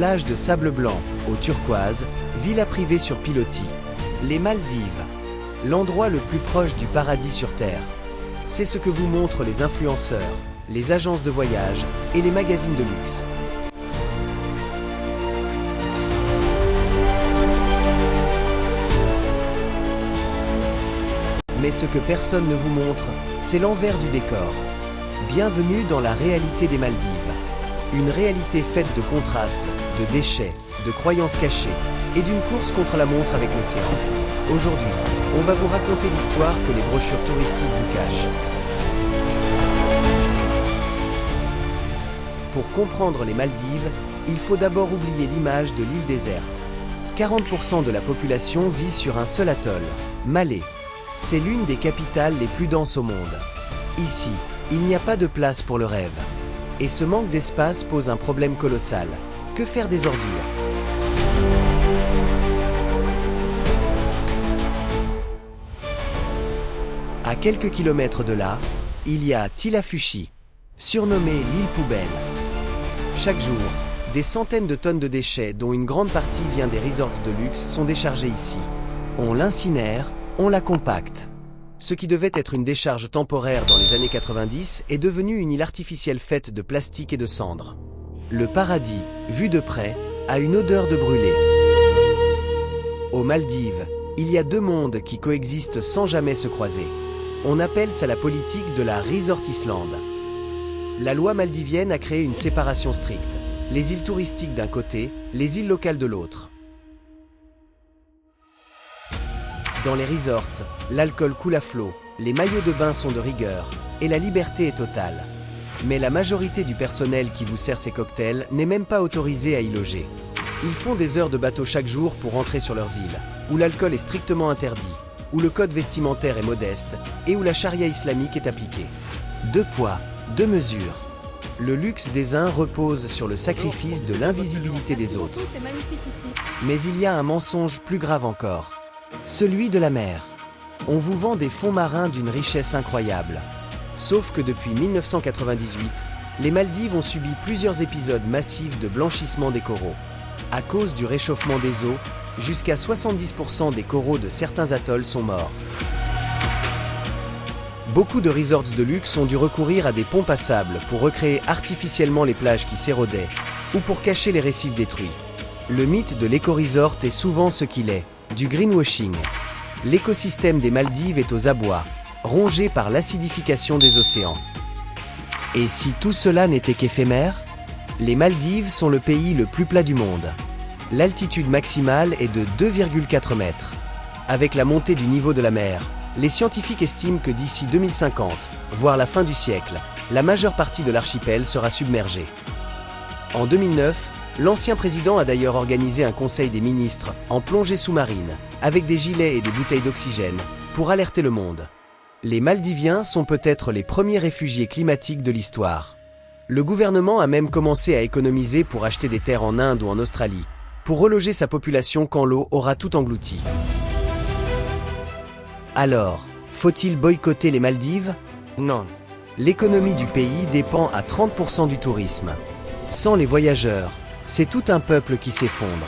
Plage de sable blanc, eau turquoise, villa privée sur pilotis. Les Maldives, l'endroit le plus proche du paradis sur Terre. C'est ce que vous montrent les influenceurs, les agences de voyage et les magazines de luxe. Mais ce que personne ne vous montre, c'est l'envers du décor. Bienvenue dans la réalité des Maldives. Une réalité faite de contrastes, de déchets, de croyances cachées et d'une course contre la montre avec l'océan. Aujourd'hui, on va vous raconter l'histoire que les brochures touristiques vous cachent. Pour comprendre les Maldives, il faut d'abord oublier l'image de l'île déserte. 40% de la population vit sur un seul atoll, Malé. C'est l'une des capitales les plus denses au monde. Ici, il n'y a pas de place pour le rêve. Et ce manque d'espace pose un problème colossal. Que faire des ordures? À quelques kilomètres de là, il y a Tilafushi, surnommée l'île poubelle. Chaque jour, des centaines de tonnes de déchets, dont une grande partie vient des resorts de luxe, sont déchargés ici. On l'incinère, on la compacte. Ce qui devait être une décharge temporaire dans les années 90 est devenu une île artificielle faite de plastique et de cendres. Le paradis, vu de près, a une odeur de brûlé. Aux Maldives, il y a deux mondes qui coexistent sans jamais se croiser. On appelle ça la politique de la Resort Island. La loi maldivienne a créé une séparation stricte. Les îles touristiques d'un côté, les îles locales de l'autre. Dans les resorts, l'alcool coule à flot, les maillots de bain sont de rigueur, et la liberté est totale. Mais la majorité du personnel qui vous sert ces cocktails n'est même pas autorisé à y loger. Ils font des heures de bateau chaque jour pour rentrer sur leurs îles, où l'alcool est strictement interdit, où le code vestimentaire est modeste, et où la charia islamique est appliquée. Deux poids, deux mesures. Le luxe des uns repose sur le sacrifice de l'invisibilité des autres. Mais il y a un mensonge plus grave encore. Celui de la mer. On vous vend des fonds marins d'une richesse incroyable. Sauf que depuis 1998, les Maldives ont subi plusieurs épisodes massifs de blanchissement des coraux. À cause du réchauffement des eaux, jusqu'à 70% des coraux de certains atolls sont morts. Beaucoup de resorts de luxe ont dû recourir à des pompes à sable pour recréer artificiellement les plages qui s'érodaient, ou pour cacher les récifs détruits. Le mythe de l'éco-resort est souvent ce qu'il est. Du greenwashing. L'écosystème des Maldives est aux abois, rongé par l'acidification des océans. Et si tout cela n'était qu'éphémère? Les Maldives sont le pays le plus plat du monde. L'altitude maximale est de 2,4 mètres. Avec la montée du niveau de la mer, les scientifiques estiment que d'ici 2050, voire la fin du siècle, la majeure partie de l'archipel sera submergée. En 2009, l'ancien président a d'ailleurs organisé un conseil des ministres en plongée sous-marine, avec des gilets et des bouteilles d'oxygène, pour alerter le monde. Les Maldiviens sont peut-être les premiers réfugiés climatiques de l'histoire. Le gouvernement a même commencé à économiser pour acheter des terres en Inde ou en Australie, pour reloger sa population quand l'eau aura tout englouti. Alors, faut-il boycotter les Maldives? Non. L'économie du pays dépend à 30% du tourisme. Sans les voyageurs, c'est tout un peuple qui s'effondre.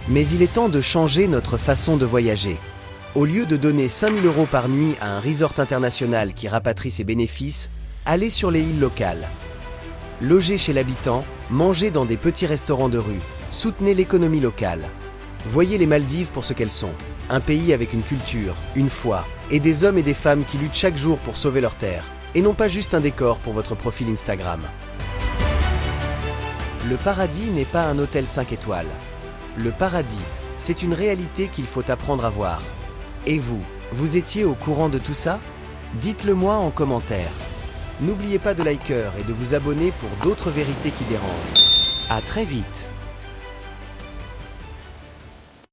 Mais il est temps de changer notre façon de voyager. Au lieu de donner 5 000 € par nuit à un resort international qui rapatrie ses bénéfices, allez sur les îles locales. Logez chez l'habitant, mangez dans des petits restaurants de rue, soutenez l'économie locale. Voyez les Maldives pour ce qu'elles sont. Un pays avec une culture, une foi, et des hommes et des femmes qui luttent chaque jour pour sauver leur terre, et non pas juste un décor pour votre profil Instagram. Le paradis n'est pas un hôtel 5 étoiles. Le paradis, c'est une réalité qu'il faut apprendre à voir. Et vous, vous étiez au courant de tout ça? Dites-le moi en commentaire. N'oubliez pas de liker et de vous abonner pour d'autres vérités qui dérangent. À très vite.